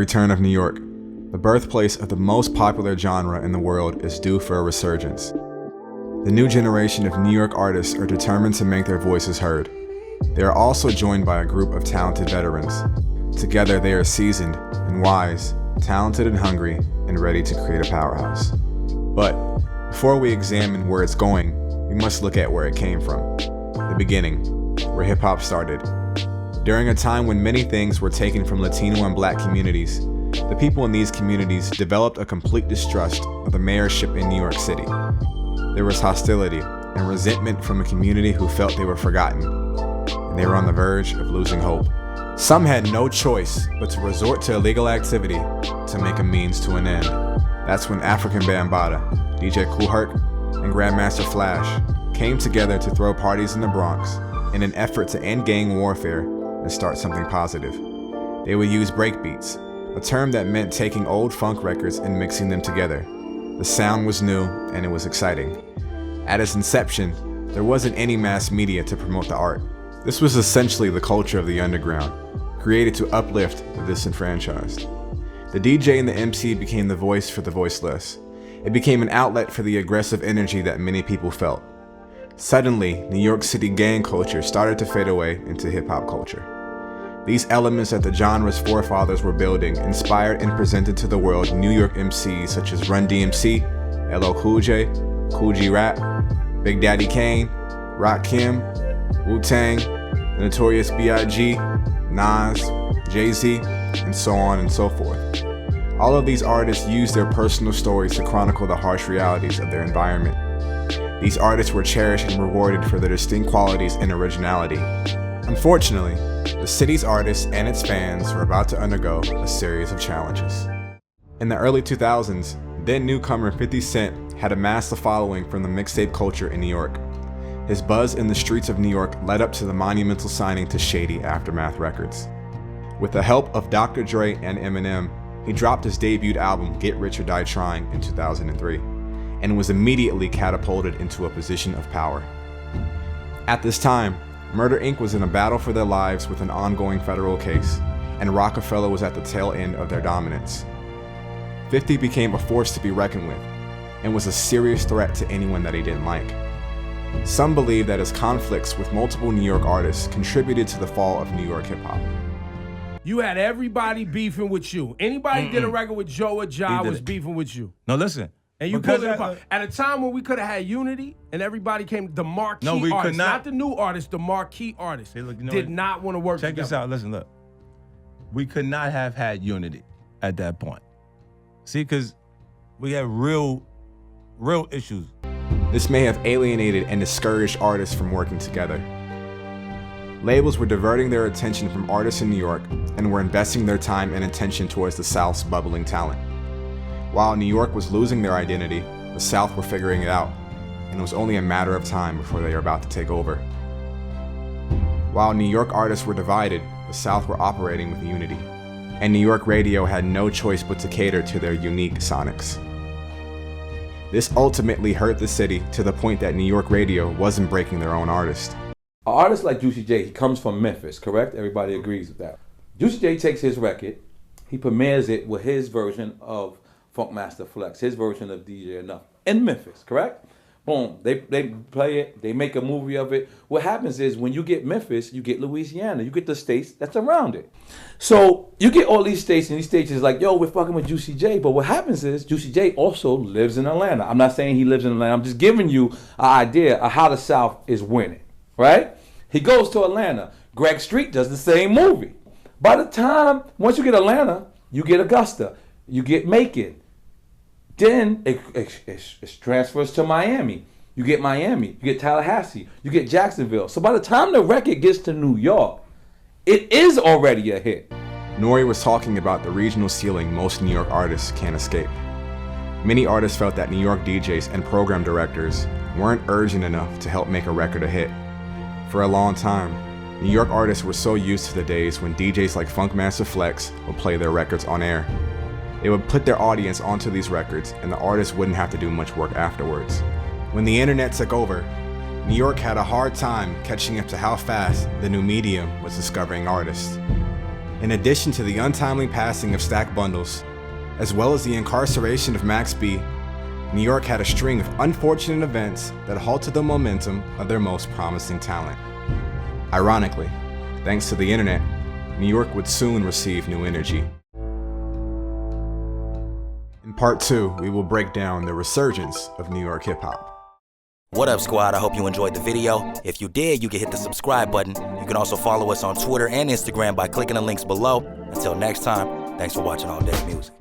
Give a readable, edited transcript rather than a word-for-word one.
return of New York, the birthplace of the most popular genre in the world, is due for a resurgence. The new generation of New York artists are determined to make their voices heard. They are also joined by a group of talented veterans. Together they are seasoned and wise, talented and hungry, and ready to create a powerhouse. But before we examine where it's going, we must look at where it came from. The beginning, where hip-hop started. During a time when many things were taken from Latino and Black communities, the people in these communities developed a complete distrust of the mayorship in New York City. There was hostility and resentment from a community who felt they were forgotten, and they were on the verge of losing hope. Some had no choice but to resort to illegal activity to make a means to an end. That's when African Bambaataa, DJ Kool Herc, and Grandmaster Flash came together to throw parties in the Bronx in an effort to end gang warfare and start something positive. They would use breakbeats, a term that meant taking old funk records and mixing them together. The sound was new and it was exciting. At its inception, there wasn't any mass media to promote the art. This was essentially the culture of the underground, created to uplift the disenfranchised. The DJ and the MC became the voice for the voiceless. It became an outlet for the aggressive energy that many people felt. Suddenly, New York City gang culture started to fade away into hip-hop culture. These elements that the genre's forefathers were building inspired and presented to the world New York MCs such as Run DMC, LL Cool J, Kool G Rap, Big Daddy Kane, Rakim, Wu-Tang, The Notorious B.I.G., Nas, Jay-Z, and so on and so forth. All of these artists used their personal stories to chronicle the harsh realities of their environment. These artists were cherished and rewarded for their distinct qualities and originality. Unfortunately, the city's artists and its fans were about to undergo a series of challenges. In the early 2000s, then newcomer 50 Cent had amassed a following from the mixtape culture in New York. His buzz in the streets of New York led up to the monumental signing to Shady Aftermath Records. With the help of Dr. Dre and Eminem, he dropped his debut album Get Rich or Die Trying in 2003, and was immediately catapulted into a position of power. At this time, Murder Inc. was in a battle for their lives with an ongoing federal case, and Rockefeller was at the tail end of their dominance. 50 became a force to be reckoned with, and was a serious threat to anyone that he didn't like. Some believe that his conflicts with multiple New York artists contributed to the fall of New York hip-hop. You had everybody beefing with you. Anybody did a record with Joe or Ja was beefing with you. No, listen. And you pulled it apart. At a time when we could have had unity and everybody came, the marquee artists, could not. Not the new artists, the marquee artists did not want to work together. Check this out. Listen, look. We could not have had unity at that point. See, because we had real issues. This may have alienated and discouraged artists from working together. Labels were diverting their attention from artists in New York and were investing their time and attention towards the South's bubbling talent. While New York was losing their identity, the South were figuring it out, and it was only a matter of time before they were about to take over. While New York artists were divided, the South were operating with unity, and New York radio had no choice but to cater to their unique sonics. This ultimately hurt the city to the point that New York radio wasn't breaking their own artists. An artist like Juicy J, he comes from Memphis, correct? Everybody agrees with that. Juicy J takes his record, he premieres it with his version of Funkmaster Flex, his version of DJ Enough, in Memphis, correct? Boom, they play it, they make a movie of it. What happens is when you get Memphis, you get Louisiana, you get the states that's around it. So you get all these states, and these states is like, yo, we're fucking with Juicy J. But what happens is Juicy J also lives in Atlanta. I'm not saying he lives in Atlanta, I'm just giving you an idea of how the South is winning, right? He goes to Atlanta. Greg Street does the same movie. By the time, once you get Atlanta, you get Augusta, you get Macon. Then it transfers to Miami. You get Miami, you get Tallahassee, you get Jacksonville. So by the time the record gets to New York, it is already a hit. Nori was talking about the regional ceiling most New York artists can't escape. Many artists felt that New York DJs and program directors weren't urgent enough to help make a record a hit. For a long time, New York artists were so used to the days when DJs like Funkmaster Flex would play their records on air. They would put their audience onto these records, and the artists wouldn't have to do much work afterwards. When the internet took over, New York had a hard time catching up to how fast the new medium was discovering artists. In addition to the untimely passing of Stack Bundles, as well as the incarceration of Max B, New York had a string of unfortunate events that halted the momentum of their most promising talent. Ironically, thanks to the internet, New York would soon receive new energy. In part 2, we will break down the resurgence of New York hip-hop. What up, squad? I hope you enjoyed the video. If you did, you can hit the subscribe button. You can also follow us on Twitter and Instagram by clicking the links below. Until next time, thanks for watching All Day Music.